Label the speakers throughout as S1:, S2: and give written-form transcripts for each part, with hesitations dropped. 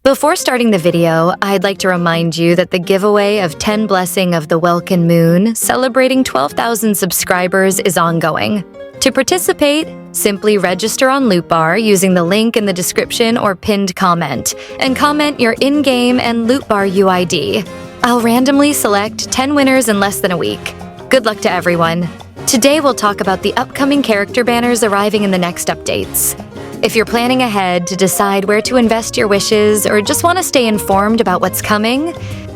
S1: Before starting the video, I'd like to remind you that the giveaway of 10 Blessing of the Welkin Moon, celebrating 12,000 subscribers, is ongoing. To participate, simply register on Lootbar using the link in the description or pinned comment, and comment your in-game and Lootbar UID. I'll randomly select 10 winners in less than a week. Good luck to everyone. Today we'll talk about the upcoming character banners arriving in the next updates. If you're planning ahead to decide where to invest your wishes or just want to stay informed about what's coming,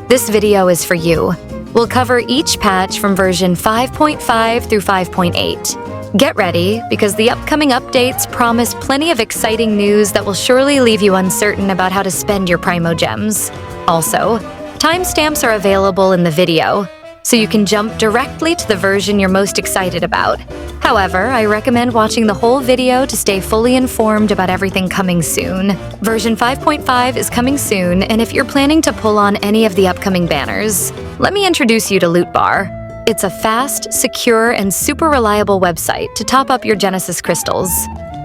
S1: this video is for you. We'll cover each patch from version 5.5 through 5.8. Get ready, because the upcoming updates promise plenty of exciting news that will surely leave you uncertain about how to spend your Primo Gems. Also, timestamps are available in the video, so you can jump directly to the version you're most excited about. However, I recommend watching the whole video to stay fully informed about everything coming soon. Version 5.5 is coming soon, and if you're planning to pull on any of the upcoming banners, let me introduce you to Lootbar. It's a fast, secure, and super reliable website to top up your Genesis crystals.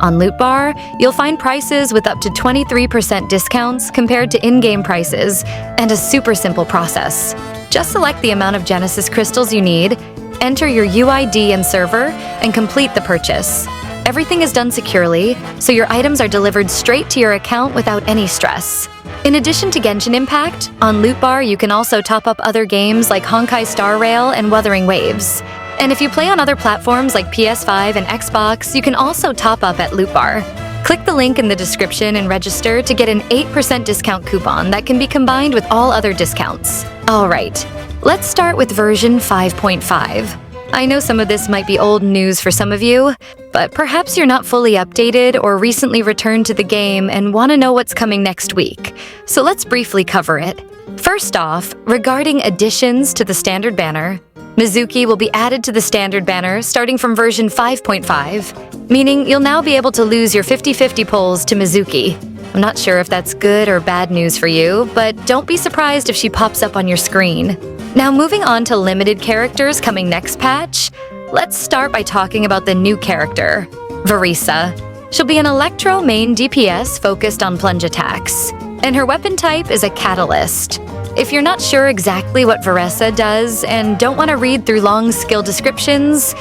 S1: On Lootbar, you'll find prices with up to 23% discounts compared to in-game prices, and a super simple process. Just select the amount of Genesis crystals you need, enter your UID and server, and complete the purchase. Everything is done securely, so your items are delivered straight to your account without any stress. In addition to Genshin Impact, on Lootbar you can also top up other games like Honkai Star Rail and Wuthering Waves. And if you play on other platforms like PS5 and Xbox, you can also top up at Lootbar. Click the link in the description and register to get an 8% discount coupon that can be combined with all other discounts. Alright, let's start with version 5.5. I know some of this might be old news for some of you, but perhaps you're not fully updated or recently returned to the game and want to know what's coming next week. So let's briefly cover it. First off, regarding additions to the standard banner, Mizuki will be added to the standard banner starting from version 5.5, meaning you'll now be able to lose your 50-50 pulls to Mizuki. I'm not sure if that's good or bad news for you, but don't be surprised if she pops up on your screen. Now moving on to limited characters coming next patch, let's start by talking about the new character, Verisa. She'll be an Electro main DPS focused on plunge attacks, and her weapon type is a Catalyst. If you're not sure exactly what Verisa does and don't want to read through long skill descriptions,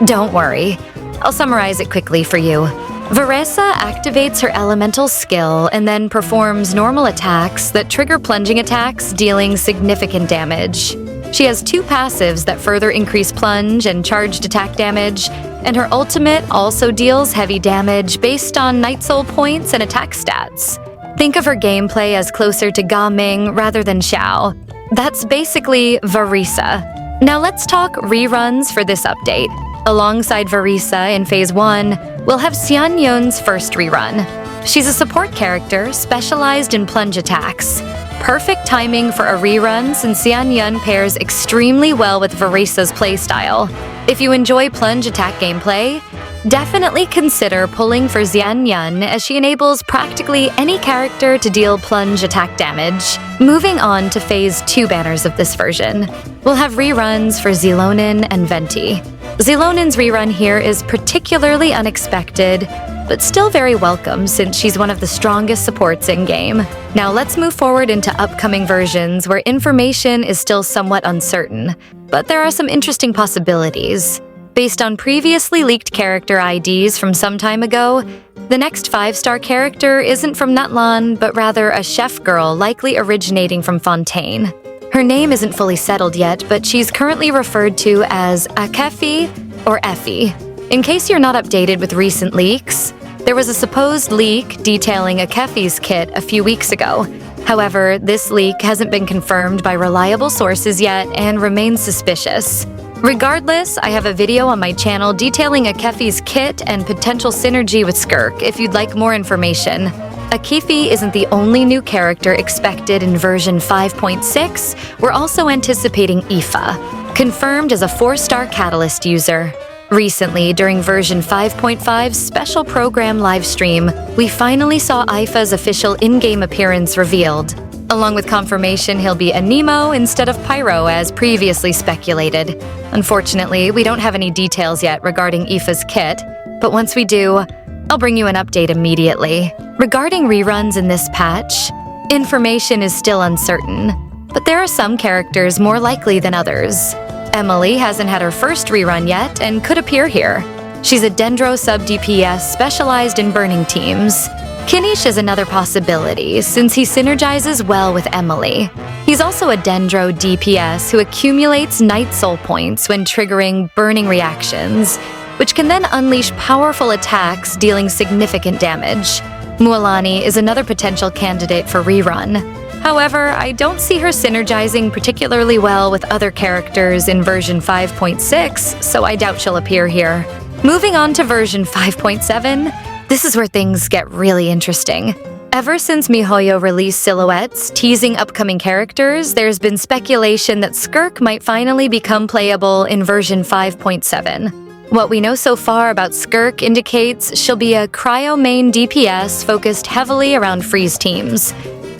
S1: don't worry. I'll summarize it quickly for you. Verisa activates her elemental skill and then performs normal attacks that trigger plunging attacks, dealing significant damage. She has two passives that further increase plunge and charged attack damage, and her ultimate also deals heavy damage based on Night Soul points and attack stats. Think of her gameplay as closer to Ga Ming rather than Xiao. That's basically Verisa. Now let's talk reruns for this update. Alongside Verisa in Phase 1, we'll have Xianyun's first rerun. She's a support character specialized in plunge attacks. Perfect timing for a rerun since Xianyun pairs extremely well with Verisa's playstyle. If you enjoy plunge attack gameplay, definitely consider pulling for Xianyun, as she enables practically any character to deal plunge attack damage. Moving on to Phase 2 banners of this version, we'll have reruns for Xilonen and Venti. Xilonen's rerun here is particularly unexpected, but still very welcome since she's one of the strongest supports in-game. Now let's move forward into upcoming versions where information is still somewhat uncertain, but there are some interesting possibilities. Based on previously leaked character IDs from some time ago, the next 5-star character isn't from Natlan, but rather a chef girl likely originating from Fontaine. Her name isn't fully settled yet, but she's currently referred to as Akefi or Effie. In case you're not updated with recent leaks, there was a supposed leak detailing Akefi's kit a few weeks ago. However, this leak hasn't been confirmed by reliable sources yet and remains suspicious. Regardless, I have a video on my channel detailing Akefi's kit and potential synergy with Skirk if you'd like more information. Akefi isn't the only new character expected in version 5.6, we're also anticipating Aoife, confirmed as a 4-star Catalyst user. Recently, during version 5.5's special program livestream, we finally saw Aoife's official in-game appearance revealed, along with confirmation he'll be a Nemo instead of Pyro as previously speculated. Unfortunately, we don't have any details yet regarding Aoife's kit, but once we do, I'll bring you an update immediately. Regarding reruns in this patch, Information is still uncertain, but there are some characters more likely than others. Emily hasn't had her first rerun yet and could appear here. She's a Dendro sub-DPS specialized in burning teams. Kinish is another possibility, since he synergizes well with Emily. He's also a Dendro DPS who accumulates Night Soul points when triggering burning reactions, which can then unleash powerful attacks dealing significant damage. Mualani is another potential candidate for rerun. However, I don't see her synergizing particularly well with other characters in version 5.6, so I doubt she'll appear here. Moving on to version 5.7, this is where things get really interesting. Ever since MiHoYo released silhouettes teasing upcoming characters, there's been speculation that Skirk might finally become playable in version 5.7. What we know so far about Skirk indicates she'll be a cryo main DPS focused heavily around freeze teams.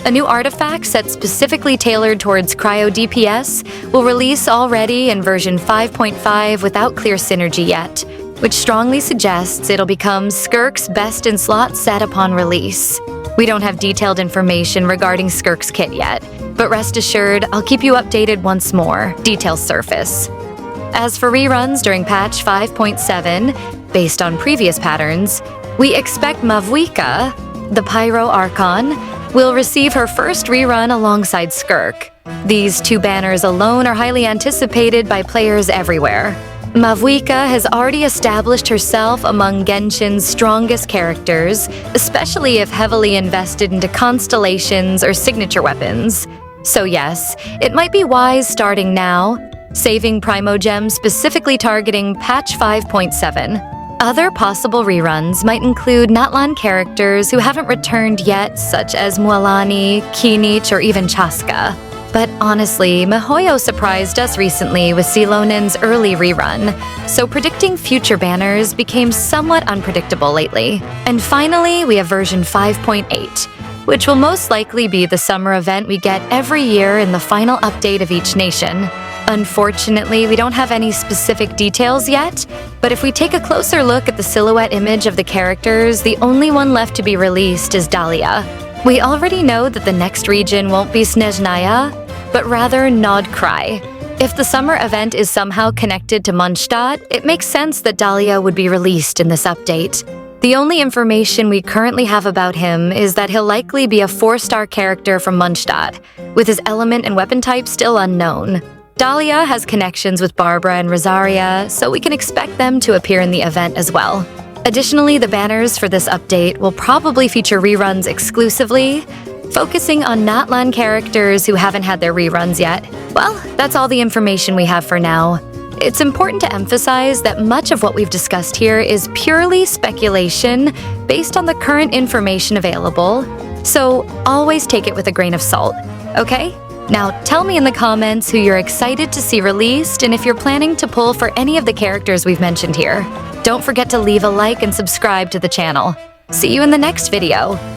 S1: A new artifact set specifically tailored towards cryo DPS will release already in version 5.5 without clear synergy yet, which strongly suggests it'll become Skirk's best in slot set upon release. We don't have detailed information regarding Skirk's kit yet, but rest assured, I'll keep you updated once more details surface. As for reruns during patch 5.7, based on previous patterns, we expect Mavuika, the Pyro Archon, will receive her first rerun alongside Skirk. These two banners alone are highly anticipated by players everywhere. Mavuika has already established herself among Genshin's strongest characters, especially if heavily invested into constellations or signature weapons. So yes, it might be wise starting now, saving Primogems specifically targeting patch 5.7. Other possible reruns might include Natlan characters who haven't returned yet, such as Mualani, Kinich, or even Chaska. But honestly, MiHoYo surprised us recently with Xilonen's early rerun, so predicting future banners became somewhat unpredictable lately. And finally, we have version 5.8, which will most likely be the summer event we get every year in the final update of each nation. Unfortunately, we don't have any specific details yet, but if we take a closer look at the silhouette image of the characters, the only one left to be released is Dahlia. We already know that the next region won't be Snezhnaya, but rather Nordkrai. If the summer event is somehow connected to Mondstadt, it makes sense that Dahlia would be released in this update. The only information we currently have about him is that he'll likely be a 4-star character from Mondstadt, with his element and weapon type still unknown. Dahlia has connections with Barbara and Rosaria, so we can expect them to appear in the event as well. Additionally, the banners for this update will probably feature reruns exclusively, focusing on Natlan characters who haven't had their reruns yet. Well, that's all the information we have for now. It's important to emphasize that much of what we've discussed here is purely speculation based on the current information available, so always take it with a grain of salt, okay? Now, tell me in the comments who you're excited to see released and if you're planning to pull for any of the characters we've mentioned here. Don't forget to leave a like and subscribe to the channel. See you in the next video.